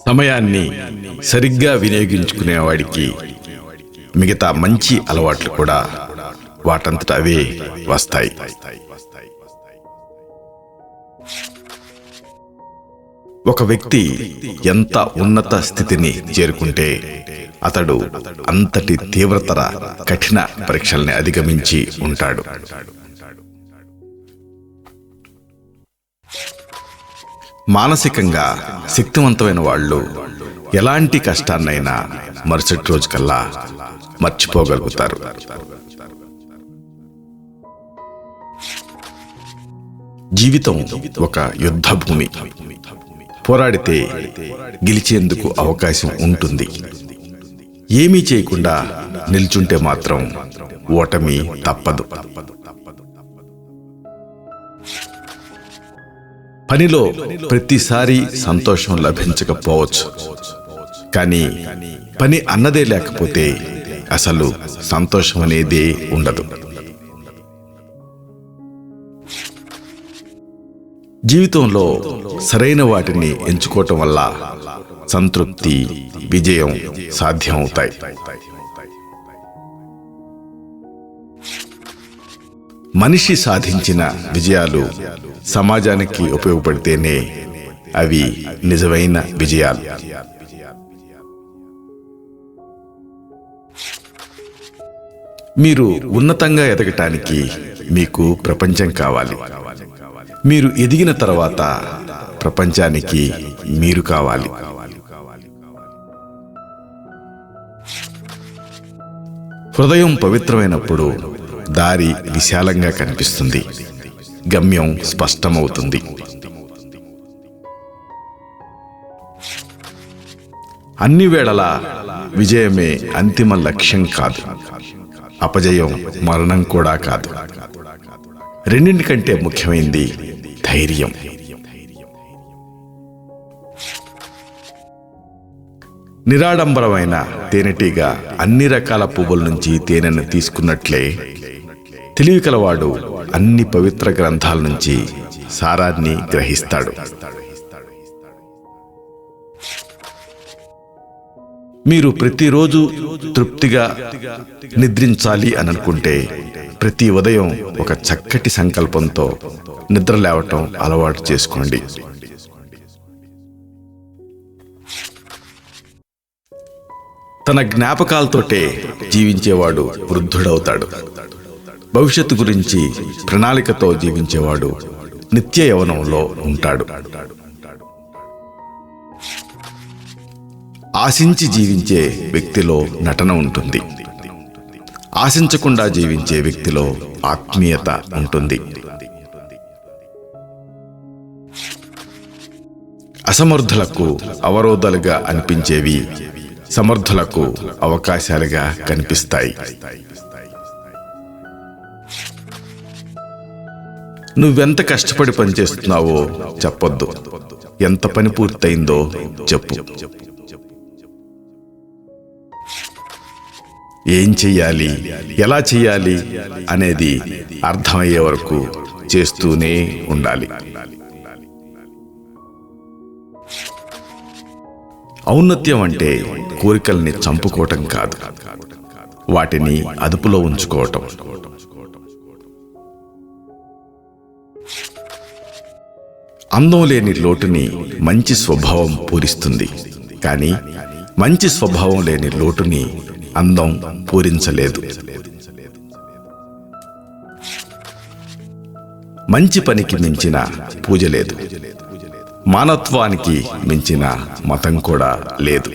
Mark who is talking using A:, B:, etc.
A: సమయాన్ని సరిగ్గా వినియోగించుకునేవాడికి మిగతా మంచి అలవాట్లు కూడా వాటంతట అవే వస్తాయి. ఒక వ్యక్తి ఎంత ఉన్నత స్థితిని చేరుకుంటే అతడు అంతటి తీవ్రతర కఠిన పరీక్షల్ని అధిగమించి ఉంటాడు. మానసికంగా శక్తివంతమైన వాళ్ళు ఎలాంటి కష్టాన్నైనా మరుసటి రోజుకల్లా మర్చిపోగలుగుతారు. జీవితం ఒక యుద్ధ భూమి. పోరాడితే గెలిచేందుకు అవకాశం ఉంటుంది. ఏమీ చేయకుండా నిల్చుంటే మాత్రం ఓటమి తప్పదు. పనిలో ప్రతిసారి సంతోషం లభించకపోవచ్చు, కానీ పని అన్నదే లేకపోతే అసలు సంతోషం అనేదే ఉండదు. జీవితంలో సరైన వాటిని ఎంచుకోవటం వల్ల సంతృప్తి, విజయం సాధ్యమవుతాయి. మనిషి సాధించిన విజయాలు సమాజానికి ఉపయోగపడితేనే అవి నిజమైన విజయాలు. మీరు ఉన్నతంగా ఎదగటానికి మీకు ప్రపంచం కావాలి. మీరు ఎదిగిన తర్వాత ప్రపంచానికి మీరు కావాలి. హృదయం పవిత్రమైనప్పుడు దారి విశాలంగా కనిపిస్తుంది, గమ్యం స్పష్టమవుతుంది. అన్ని వేళలా విజయమే అంతిమ లక్ష్యం కాదు, అపజయం మరణం కూడా కాదు. రెండింటికంటే ముఖ్యమైనది ధైర్యం. నిరాడంబరమైన తేనెటీగ అన్ని రకాల పువ్వుల నుంచి తేనెను తీసుకున్నట్లే తెలివి కలవాడు అన్ని పవిత్ర గ్రంథాల నుంచి సారాన్ని గ్రహిస్తాడు. మీరు ప్రతిరోజు తృప్తిగా నిద్రించాలి అని అనుకుంటే ప్రతి ఉదయం ఒక చక్కటి సంకల్పంతో నిద్ర లేవటం అలవాటు చేసుకోండి. తన జ్ఞాపకాలతోటే జీవించేవాడు వృద్ధుడవుతాడు. భవిష్యత్తు గురించి ప్రణాళికతో జీవించేవాడు నిత్య యవ్వనంలో ఉంటాడు. ఆశించి జీవించే వ్యక్తిలో నటన ఉంటుంది. ఆశించకుండా జీవించే వ్యక్తిలో ఆత్మీయత ఉంటుంది. అసమర్థులకు అవరోధాలుగా అనిపించేవి సమర్థులకు అవకాశాలుగా కనిపిస్తాయి. నువ్వెంత కష్టపడి పనిచేస్తున్నావో చెప్పొద్దు, ఎంత పని పూర్తయిందో చెప్పు. ఏం చెయ్యాలి, ఎలా చెయ్యాలి అనేది అర్థమయ్యే వరకు చేస్తూనే ఉండాలి. ఔన్నత్యం అంటే కోరికల్ని చంపుకోవటం కాదు, వాటిని అదుపులో ఉంచుకోవటం. అందం లేని లోటుని మంచి స్వభావం పూరిస్తుంది, కానీ మంచి స్వభావం లేని లోటుని అందం పూరించలేదు. మంచి పనికి మించిన పూజ లేదు, మానవత్వానికి మించిన మతం కూడా లేదు.